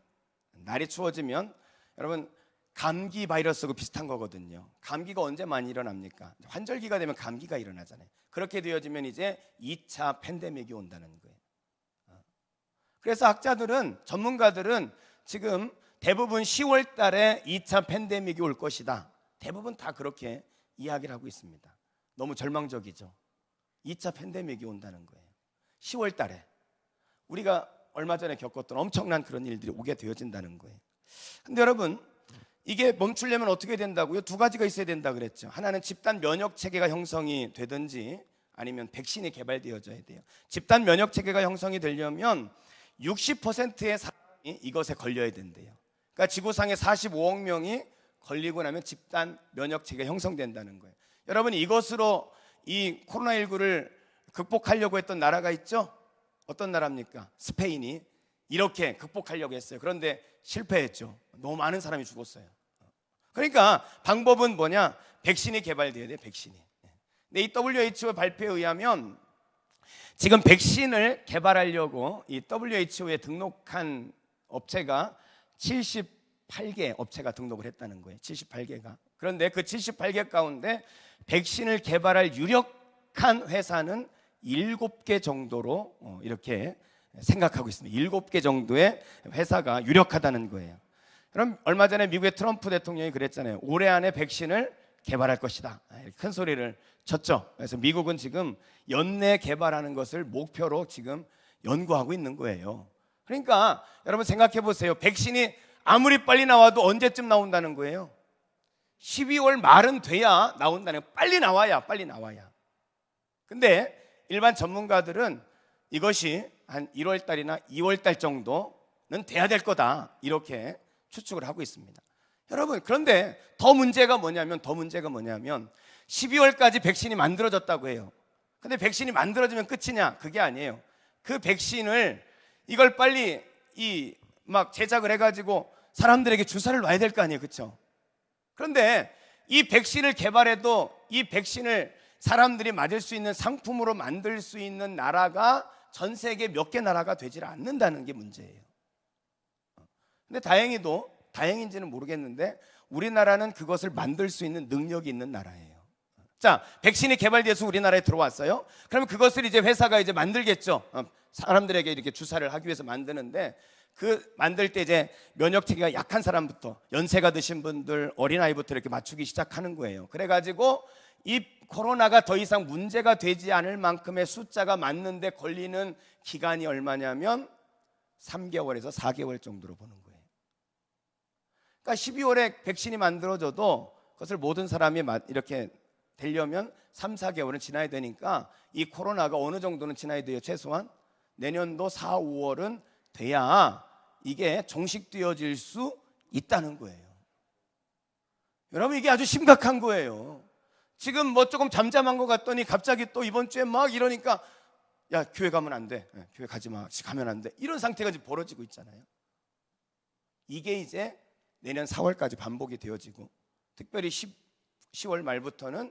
여러분, 감기 바이러스하고 비슷한 거거든요. 감기가 언제 많이 일어납니까? 환절기가 되면 감기가 일어나잖아요. 그렇게 되어지면 이제 2차 팬데믹이 온다는 거예요. 그래서 학자들은, 전문가들은 지금 대부분 10월 달에 2차 팬데믹이 올 것이다. 대부분 다 그렇게 이야기를 하고 있습니다. 너무 절망적이죠. 2차 팬데믹이 온다는 거예요. 10월 달에 우리가 얼마 전에 겪었던 엄청난 그런 일들이 오게 되어진다는 거예요. 근데 여러분, 이게 멈추려면 어떻게 된다고요? 두 가지가 있어야 된다 그랬죠. 하나는 집단 면역 체계가 형성이 되든지 아니면 백신이 개발되어져야 돼요. 집단 면역 체계가 형성이 되려면 60%의 사람이 이것에 걸려야 된대요. 그러니까 지구상에 45억 명이 걸리고 나면 집단 면역 체계가 형성된다는 거예요. 여러분, 이것으로 이 코로나19를 극복하려고 했던 나라가 있죠? 어떤 나라입니까? 스페인이 이렇게 극복하려고 했어요. 그런데 실패했죠. 너무 많은 사람이 죽었어요. 그러니까 방법은 뭐냐? 백신이 개발돼야 돼요. 백신이. 근데 이 WHO 발표에 의하면 지금 백신을 개발하려고 이 WHO에 등록한 업체가 78개 업체가 등록을 했다는 거예요. 78개가. 그런데 그 78개 가운데 백신을 개발할 유력한 회사는 7개 정도로 이렇게 생각하고 있습니다. 7개 정도의 회사가 유력하다는 거예요. 그럼 얼마 전에 미국의 트럼프 대통령이 그랬잖아요. 올해 안에 백신을 개발할 것이다. 큰 소리를 쳤죠. 그래서 미국은 지금 연내 개발하는 것을 목표로 지금 연구하고 있는 거예요. 그러니까 여러분 생각해 보세요. 백신이 아무리 빨리 나와도 언제쯤 나온다는 거예요? 12월 말은 돼야 나온다는 거예요. 빨리 나와야. 근데 일반 전문가들은 이것이 한 1월 달이나 2월 달 정도는 돼야 될 거다, 이렇게 추측을 하고 있습니다. 여러분, 그런데 더 문제가 뭐냐면 12월까지 백신이 만들어졌다고 해요. 근데 백신이 만들어지면 끝이냐? 그게 아니에요. 그 백신을 이걸 빨리 막 제작을 해가지고 사람들에게 주사를 놔야 될 거 아니에요, 그렇죠? 그런데 이 백신을 개발해도 이 백신을 사람들이 맞을 수 있는 상품으로 만들 수 있는 나라가 전 세계 몇 개 나라가 되질 않는다는 게 문제예요. 근데 다행인지는 모르겠는데 우리나라는 그것을 만들 수 있는 능력이 있는 나라예요. 자, 백신이 개발돼서 우리나라에 들어왔어요. 그러면 그것을 이제 회사가 이제 만들겠죠. 사람들에게 이렇게 주사를 하기 위해서 만드는데, 그 만들 때 이제 면역 체계가 약한 사람부터, 연세가 드신 분들, 어린아이부터 이렇게 맞추기 시작하는 거예요. 그래가지고 이 코로나가 더 이상 문제가 되지 않을 만큼의 숫자가 맞는데 걸리는 기간이 얼마냐면 3개월에서 4개월 정도로 보는 거예요. 그러니까 12월에 백신이 만들어져도 그것을 모든 사람이 이렇게 되려면 3, 4개월은 지나야 되니까 이 코로나가 어느 정도는 지나야 돼요. 최소한 내년도 4, 5월은 돼야 이게 종식되어질 수 있다는 거예요. 여러분, 이게 아주 심각한 거예요. 지금 뭐 조금 잠잠한 것 같더니 갑자기 또 이번 주에 막 이러니까 야, 교회 가면 안 돼. 교회 가지 마. 가면 안 돼. 이런 상태가 지금 벌어지고 있잖아요. 이게 이제 내년 4월까지 반복이 되어지고, 특별히 10월 말부터는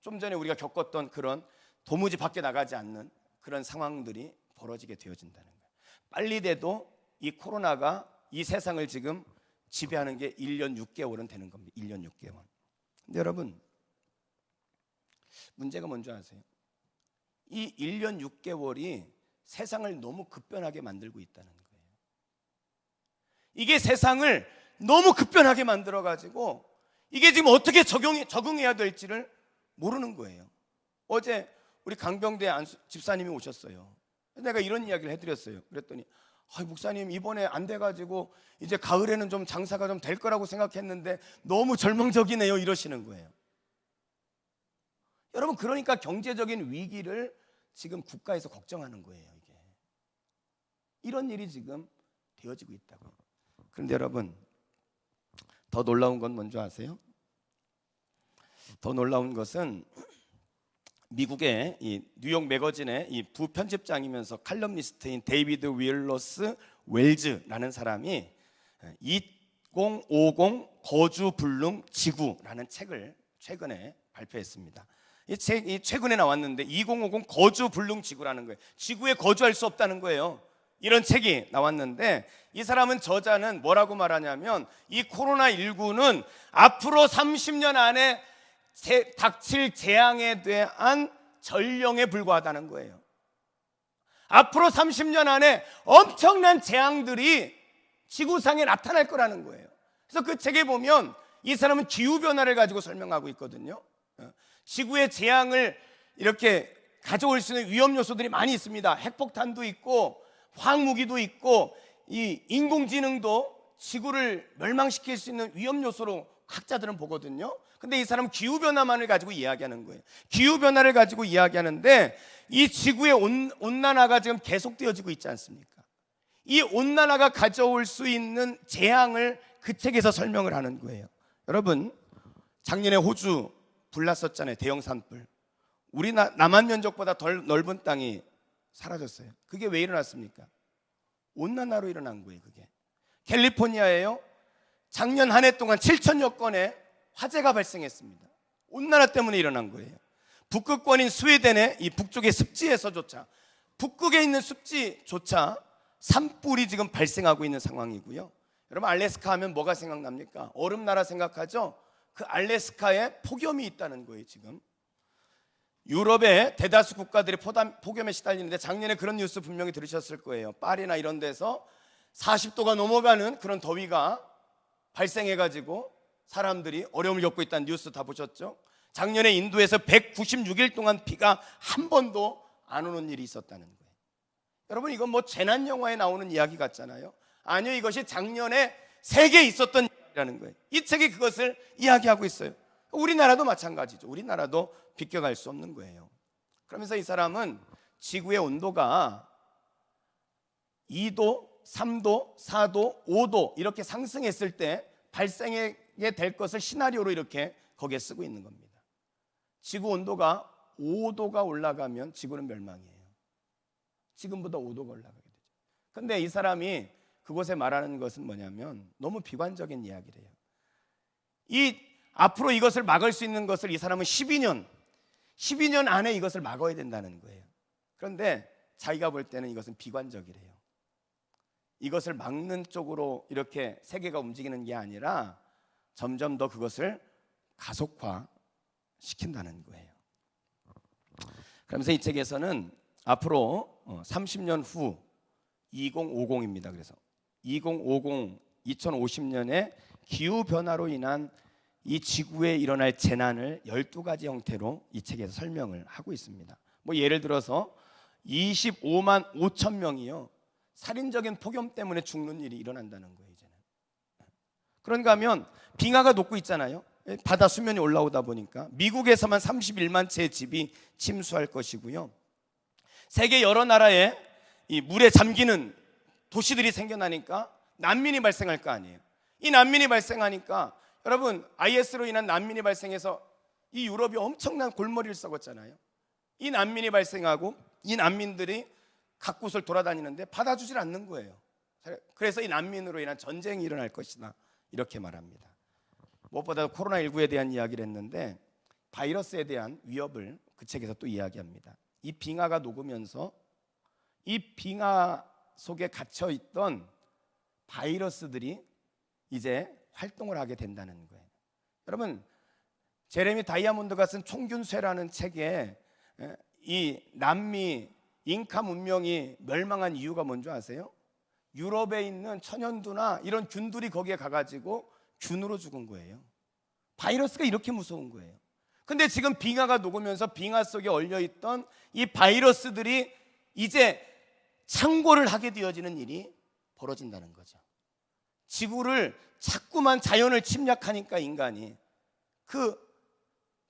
좀 전에 우리가 겪었던 그런 도무지 밖에 나가지 않는 그런 상황들이 벌어지게 되어진다는 거예요. 빨리 돼도 이 코로나가 이 세상을 지금 지배하는 게 1년 6개월은 되는 겁니다. 1년 6개월. 근데 여러분, 문제가 뭔지 아세요? 이 1년 6개월이 세상을 너무 급변하게 만들고 있다는 거예요. 이게 세상을 너무 급변하게 만들어가지고 이게 지금 어떻게 적응해야 될지를 모르는 거예요. 어제 우리 강병대 집사님이 오셨어요. 내가 이런 이야기를 해드렸어요. 그랬더니 목사님 이번에 안 돼가지고 이제 가을에는 좀 장사가 좀 될 거라고 생각했는데 너무 절망적이네요 이러시는 거예요. 여러분, 그러니까 경제적인 위기를 지금 국가에서 걱정하는 거예요. 이게 이런 일이 지금 되어지고 있다고요. 그런데 여러분, 더 놀라운 건 뭔지 아세요? 더 놀라운 것은 미국의 이 뉴욕 매거진의 이 부편집장이면서 칼럼니스트인 데이비드 윌러스 웰즈라는 사람이 2050 거주 불능 지구라는 책을 최근에 발표했습니다. 이 책이 최근에 나왔는데 2050 거주 불능 지구라는 거예요. 지구에 거주할 수 없다는 거예요. 이런 책이 나왔는데 이 사람은, 저자는 뭐라고 말하냐면 이 코로나19는 앞으로 30년 안에 닥칠 재앙에 대한 전령에 불과하다는 거예요. 앞으로 30년 안에 엄청난 재앙들이 지구상에 나타날 거라는 거예요. 그래서 그 책에 보면 이 사람은 기후변화를 가지고 설명하고 있거든요. 지구의 재앙을 이렇게 가져올 수 있는 위험 요소들이 많이 있습니다. 핵폭탄도 있고 화학무기도 있고 이 인공지능도 지구를 멸망시킬 수 있는 위험 요소로 학자들은 보거든요. 근데 이 사람은 기후변화만을 가지고 이야기하는 거예요. 기후변화를 가지고 이야기하는데 이 지구의 온난화가 지금 계속되어지고 있지 않습니까? 이 온난화가 가져올 수 있는 재앙을 그 책에서 설명을 하는 거예요. 여러분, 작년에 호주 불 났었잖아요. 대형 산불. 우리 남한 면적보다 덜 넓은 땅이 사라졌어요. 그게 왜 일어났습니까? 온난화로 일어난 거예요. 그게 캘리포니아예요. 작년 한 해 동안 7천여 건의 화재가 발생했습니다. 온난화 때문에 일어난 거예요. 북극권인 스웨덴의 이 북쪽의 습지에서조차, 북극에 있는 습지조차 산불이 지금 발생하고 있는 상황이고요. 여러분, 알래스카 하면 뭐가 생각납니까? 얼음나라 생각하죠? 그 알래스카에 폭염이 있다는 거예요. 지금 유럽의 대다수 국가들이 폭염에 시달리는데 작년에 그런 뉴스 분명히 들으셨을 거예요. 파리나 이런 데서 40도가 넘어가는 그런 더위가 발생해가지고 사람들이 어려움을 겪고 있다는 뉴스 다 보셨죠? 작년에 인도에서 196일 동안 비가 한 번도 안 오는 일이 있었다는 거예요. 여러분, 이건 뭐 재난 영화에 나오는 이야기 같잖아요. 아니요, 이것이 작년에 세계에 있었던 일이라는 거예요. 이 책이 그것을 이야기하고 있어요. 우리나라도 마찬가지죠. 우리나라도 비껴갈 수 없는 거예요. 그러면서 이 사람은 지구의 온도가 2도, 3도, 4도, 5도 이렇게 상승했을 때 발생하게 될 것을 시나리오로 이렇게 거기에 쓰고 있는 겁니다. 지구 온도가 5도가 올라가면 지구는 멸망이에요. 지금보다 5도가 올라가게 되죠. 그런데 이 사람이 그곳에 말하는 것은 뭐냐면 너무 비관적인 이야기를 해요. 앞으로 이것을 막을 수 있는 것을 이 사람은 12년 안에 이것을 막아야 된다는 거예요. 그런데 자기가 볼 때는 이것은 비관적이래요. 이것을 막는 쪽으로 이렇게 세계가 움직이는 게 아니라 점점 더 그것을 가속화시킨다는 거예요. 그러면서 이 책에서는 앞으로 30년 후 2050입니다. 그래서 2050년에 기후변화로 인한 이 지구에 일어날 재난을 12가지 형태로 이 책에서 설명을 하고 있습니다. 뭐 예를 들어서 25만 5천 명이요 살인적인 폭염 때문에 죽는 일이 일어난다는 거예요. 이제는. 그런가 하면 빙하가 녹고 있잖아요. 바다 수면이 올라오다 보니까 미국에서만 31만 채의 집이 침수할 것이고요. 세계 여러 나라에 이 물에 잠기는 도시들이 생겨나니까 난민이 발생할 거 아니에요. 이 난민이 발생하니까 여러분, IS로 인한 난민이 발생해서 이 유럽이 엄청난 골머리를 썩었잖아요. 이 난민이 발생하고 이 난민들이 각 곳을 돌아다니는데 받아주질 않는 거예요. 그래서 이 난민으로 인한 전쟁이 일어날 것이다 이렇게 말합니다. 무엇보다 코로나19에 대한 이야기를 했는데 바이러스에 대한 위협을 그 책에서 또 이야기합니다. 이 빙하가 녹으면서 이 빙하 속에 갇혀있던 바이러스들이 이제 활동을 하게 된다는 거예요. 여러분, 제레미 다이아몬드가 쓴 총균쇠라는 책에 이 남미 잉카 문명이 멸망한 이유가 뭔지 아세요? 유럽에 있는 천연두나 이런 균들이 거기에 가가지고 균으로 죽은 거예요. 바이러스가 이렇게 무서운 거예요. 근데 지금 빙하가 녹으면서 빙하 속에 얼려있던 이 바이러스들이 이제 창궐을 하게 되어지는 일이 벌어진다는 거죠. 지구를 자꾸만 자연을 침략하니까 인간이 그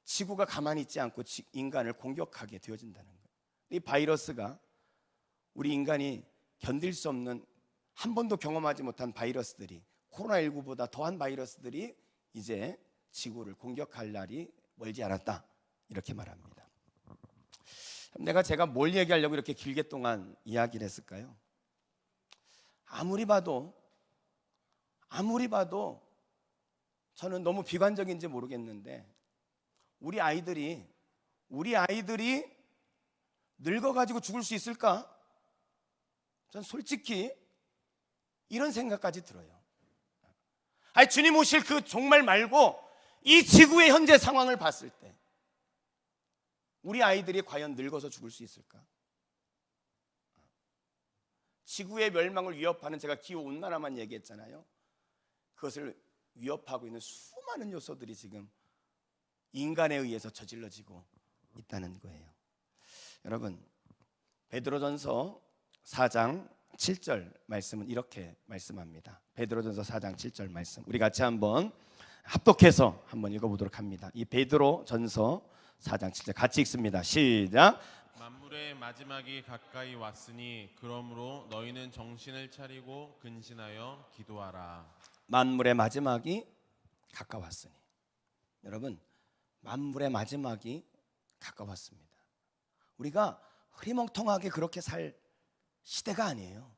지구가 가만히 있지 않고 인간을 공격하게 되어진다는 거예요. 이 바이러스가 우리 인간이 견딜 수 없는, 한 번도 경험하지 못한 바이러스들이, 코로나19보다 더한 바이러스들이 이제 지구를 공격할 날이 멀지 않았다, 이렇게 말합니다. 제가 뭘 얘기하려고 이렇게 길게 동안 이야기를 했을까요? 아무리 봐도 저는 너무 비관적인지 모르겠는데 우리 아이들이 늙어가지고 죽을 수 있을까? 전 솔직히 이런 생각까지 들어요. 아니, 주님 오실 그 종말 말고 이 지구의 현재 상황을 봤을 때 우리 아이들이 과연 늙어서 죽을 수 있을까? 지구의 멸망을 위협하는, 제가 기후온난화만 얘기했잖아요. 그것을 위협하고 있는 수많은 요소들이 지금 인간에 의해서 저질러지고 있다는 거예요. 여러분, 베드로전서 4장 7절 말씀은 이렇게 말씀합니다. 베드로전서 4장 7절 말씀, 우리 같이 한번 합독해서 한번 읽어보도록 합니다. 이 베드로전서 4장 7절 같이 읽습니다. 시작. 만물의 마지막이 가까이 왔으니 그러므로 너희는 정신을 차리고 근신하여 기도하라. 만물의 마지막이 가까웠으니. 여러분, 만물의 마지막이 가까웠습니다. 우리가 흐리멍텅하게 그렇게 살 시대가 아니에요.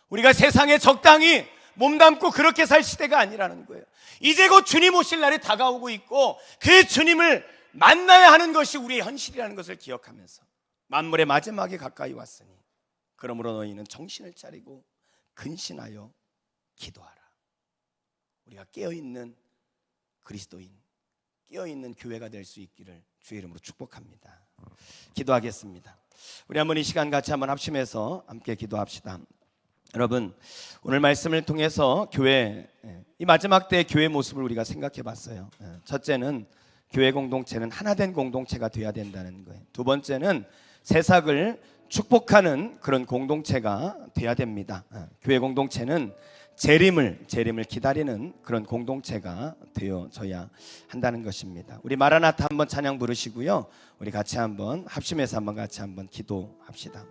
우리가 세상에 적당히 몸담고 그렇게 살 시대가 아니라는 거예요. 이제 곧 주님 오실 날이 다가오고 있고 그 주님을 만나야 하는 것이 우리의 현실이라는 것을 기억하면서 만물의 마지막이 가까이 왔으니 그러므로 너희는 정신을 차리고 근신하여 기도하라. 우리가 깨어있는 그리스도인, 깨어있는 교회가 될 수 있기를 주의 이름으로 축복합니다. 기도하겠습니다. 우리 한번 이 시간 같이 한번 합심해서 함께 기도합시다. 여러분, 오늘 말씀을 통해서 교회, 이 마지막 때의 교회 모습을 우리가 생각해 봤어요. 첫째는 교회 공동체는 하나된 공동체가 되어야 된다는 거예요. 두 번째는 세상을 축복하는 그런 공동체가 되어야 됩니다. 교회 공동체는 재림을 기다리는 그런 공동체가 되어져야 한다는 것입니다. 우리 마라나타 한번 찬양 부르시고요, 우리 같이 한번 합심해서 한번 같이 한번 기도합시다.